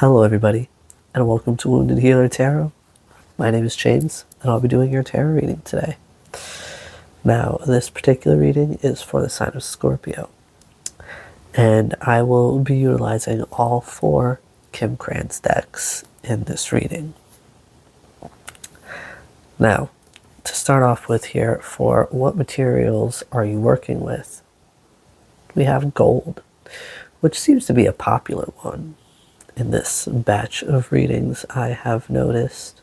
Hello everybody, and welcome to Wounded Healer Tarot. My name is James, and I'll be doing your tarot reading today. Now, this particular reading is for the sign of Scorpio, and I will be utilizing all 4 Kim Krantz decks in this reading. Now, to start off with here, for what materials are you working with? We have gold, which seems to be a popular one in this batch of readings I have noticed.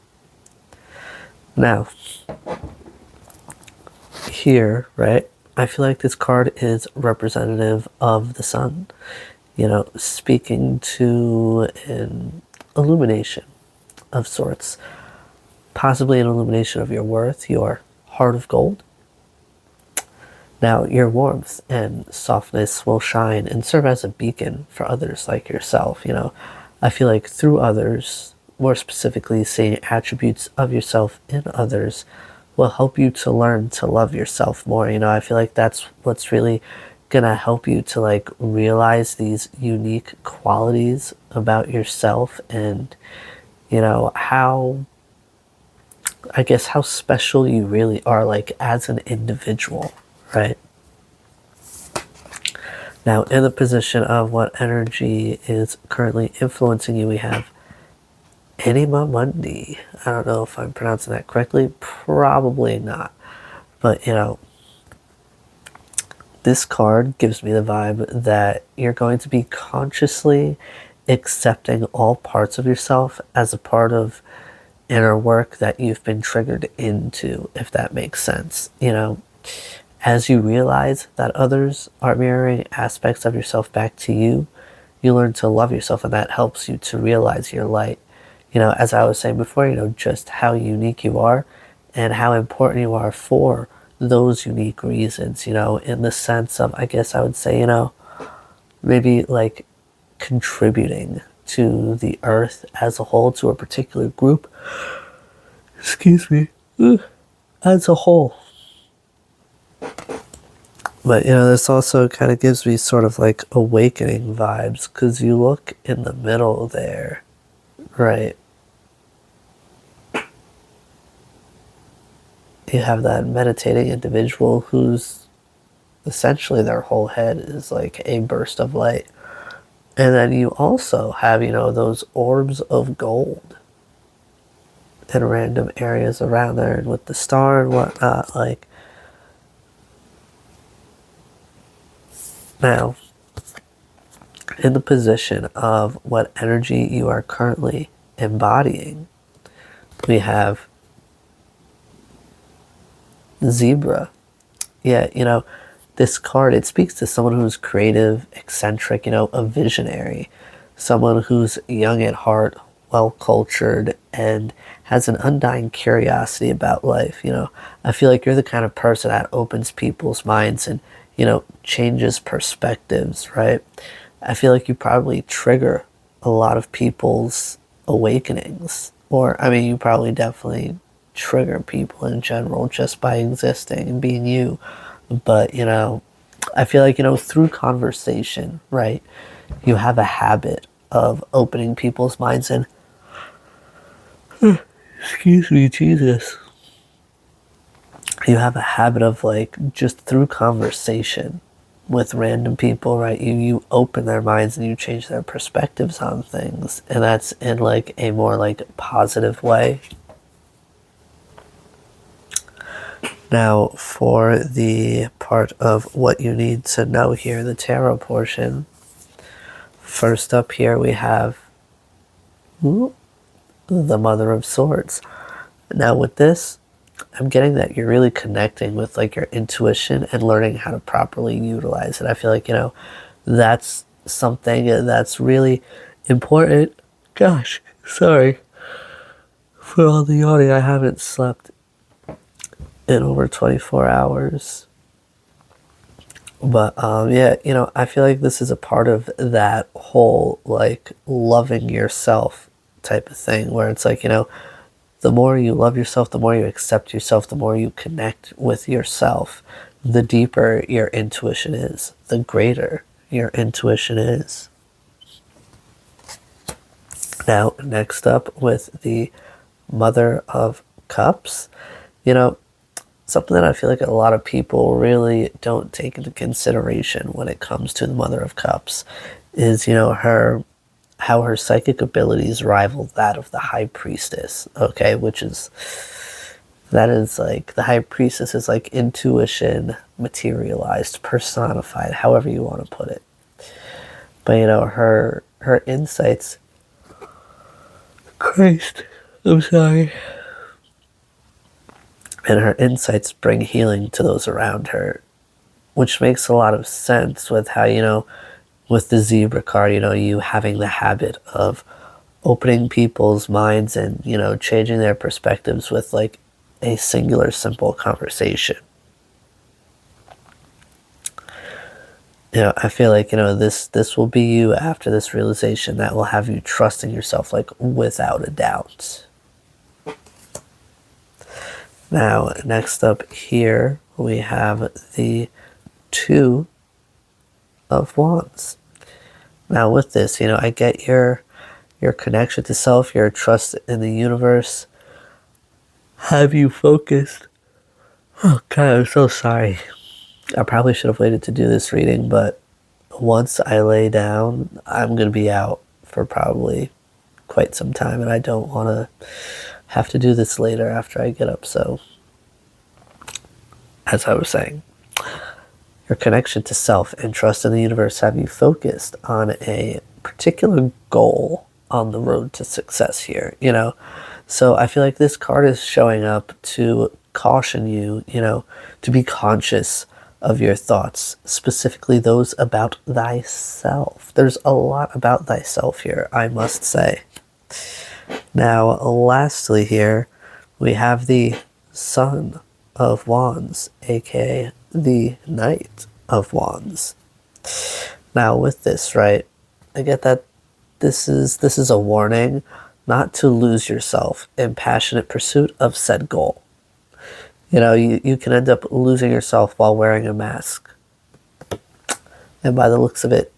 Now, here, right, I feel like this card is representative of the sun, speaking to an illumination of sorts, possibly an illumination of your worth, your heart of gold. Now, your warmth and softness will shine and serve as a beacon for others like yourself. I feel like through others, more specifically seeing attributes of yourself in others, will help you to learn to love yourself more. I feel like that's what's really gonna help you to realize these unique qualities about yourself, and how special you really are as an individual, right? Now, in the position of what energy is currently influencing you, we have Anima Mundi. I don't know if I'm pronouncing that correctly. Probably not. But, this card gives me the vibe that you're going to be consciously accepting all parts of yourself as a part of inner work that you've been triggered into, if that makes sense. As you realize that others are mirroring aspects of yourself back to you, you learn to love yourself, and that helps you to realize your light. As I was saying before, just how unique you are and how important you are for those unique reasons, in the sense of, I guess I would say, maybe contributing to the earth as a whole, to a particular group, excuse me, as a whole. But, this also kind of gives me sort of awakening vibes, because you look in the middle there, right? You have that meditating individual who's essentially their whole head is like a burst of light. And then you also have, those orbs of gold in random areas around there, and with the star and whatnot, now, in the position of what energy you are currently embodying, we have Zebra. Yeah, this card, it speaks to someone who's creative, eccentric, a visionary, someone who's young at heart, well-cultured, and has an undying curiosity about life. I feel like you're the kind of person that opens people's minds and, changes perspectives, right? I feel like you probably trigger a lot of people's awakenings, or, you probably definitely trigger people in general just by existing and being you. But, I feel like, through conversation, right, you have a habit of opening people's minds and, excuse me, Jesus. You have a habit of just through conversation with random people, right, you open their minds and you change their perspectives on things. And that's in a more positive way. Now, for the part of what you need to know here, the tarot portion, first up here we have the Mother of Swords. Now, with this, I'm getting that you're really connecting with your intuition and learning how to properly utilize it. I feel like, that's something that's really important. Gosh, sorry for all the yawning. I haven't slept in over 24 hours. But yeah, I feel like this is a part of that whole loving yourself type of thing, where it's the more you love yourself, the more you accept yourself, the more you connect with yourself, the deeper your intuition is, the greater your intuition is. Now, next up with the Mother of Cups, you know, something that I feel like a lot of people really don't take into consideration when it comes to the Mother of Cups is, her how her psychic abilities rival that of the High Priestess, okay, which is that is like the High Priestess is like intuition materialized, personified, however you want to put it. But her insights, Christ, I'm sorry. And her insights bring healing to those around her, which makes a lot of sense with how, with the zebra card, you having the habit of opening people's minds and, changing their perspectives with like a singular, simple conversation. I feel like, this will be you after this realization that will have you trusting yourself like without a doubt. Now, next up here, we have the Two of Wands. Now, with this, I get your connection to self, your trust in the universe. Have you focused? Oh, God, I'm so sorry. I probably should have waited to do this reading, but once I lay down, I'm going to be out for probably quite some time, and I don't want to have to do this later after I get up. So, as I was saying, your connection to self and trust in the universe have you focused on a particular goal on the road to success here. So I feel like this card is showing up to caution you, to be conscious of your thoughts, specifically those about thyself. There's a lot about thyself here, I must say. Now, lastly here, we have the Son of Wands, aka the Knight of Wands. Now, with this, right, I get that this is a warning not to lose yourself in passionate pursuit of said goal. You can end up losing yourself while wearing a mask. And by the looks of it,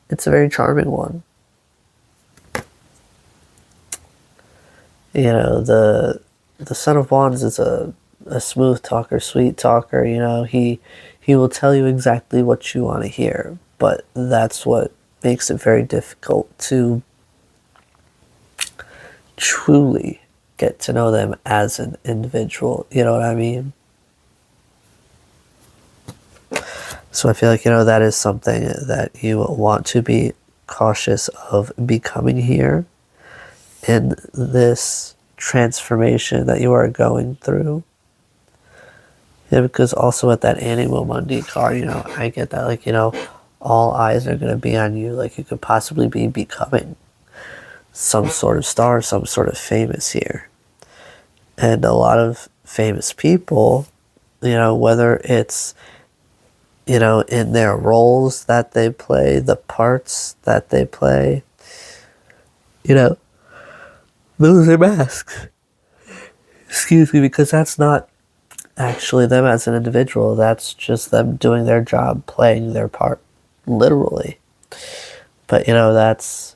it's a very charming one. The Son of Wands is a smooth talker, sweet talker. He will tell you exactly what you want to hear, but that's what makes it very difficult to truly get to know them as an individual. You know what I mean? So I feel like, that is something that you want to be cautious of becoming here in this transformation that you are going through. Yeah, because also with that Animo Mundi card, I get that, like, all eyes are going to be on you. Like, you could possibly be becoming some sort of star, some sort of famous here. And a lot of famous people, whether it's, in their roles that they play, the parts that they play, those are masks. Excuse me, because that's not actually them as an individual. That's just them doing their job, playing their part, literally. But it's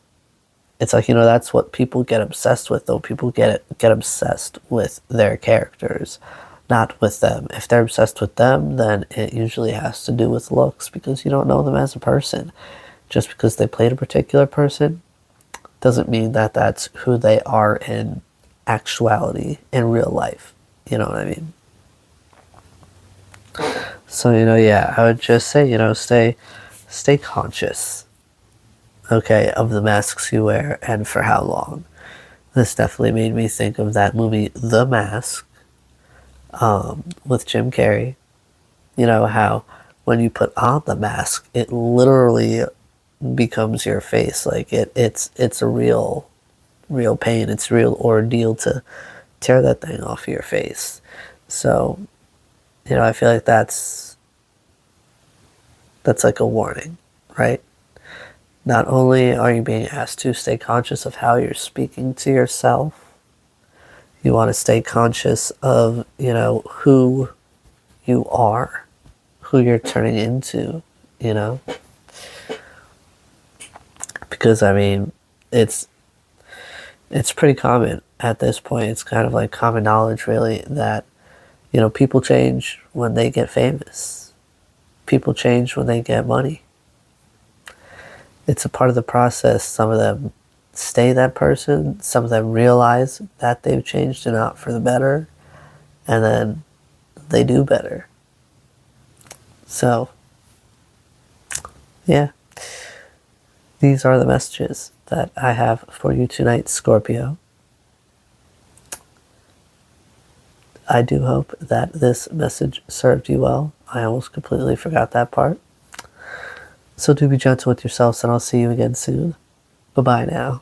like, that's what people get obsessed with, though. People get obsessed with their characters, not with them. If they're obsessed with them, then it usually has to do with looks, because you don't know them as a person. Just because they played a particular person doesn't mean that that's who they are in actuality, in real life. You know what I mean? So, yeah, I would just say, stay conscious, okay, of the masks you wear and for how long. This definitely made me think of that movie, The Mask, with Jim Carrey. How when you put on the mask, it literally becomes your face. Like, it's a real pain. It's a real ordeal to tear that thing off your face. So, I feel like that's like a warning, right? Not only are you being asked to stay conscious of how you're speaking to yourself, you want to stay conscious of, who you are, who you're turning into, Because, I mean, it's It's pretty common at this point. It's kind of like common knowledge, really, that, people change when they get famous. People change when they get money. It's a part of the process. Some of them stay that person. Some of them realize that they've changed and not for the better. And then they do better. So, yeah. These are the messages that I have for you tonight, Scorpio. I do hope that this message served you well. I almost completely forgot that part. So do be gentle with yourselves, and I'll see you again soon. Bye-bye now.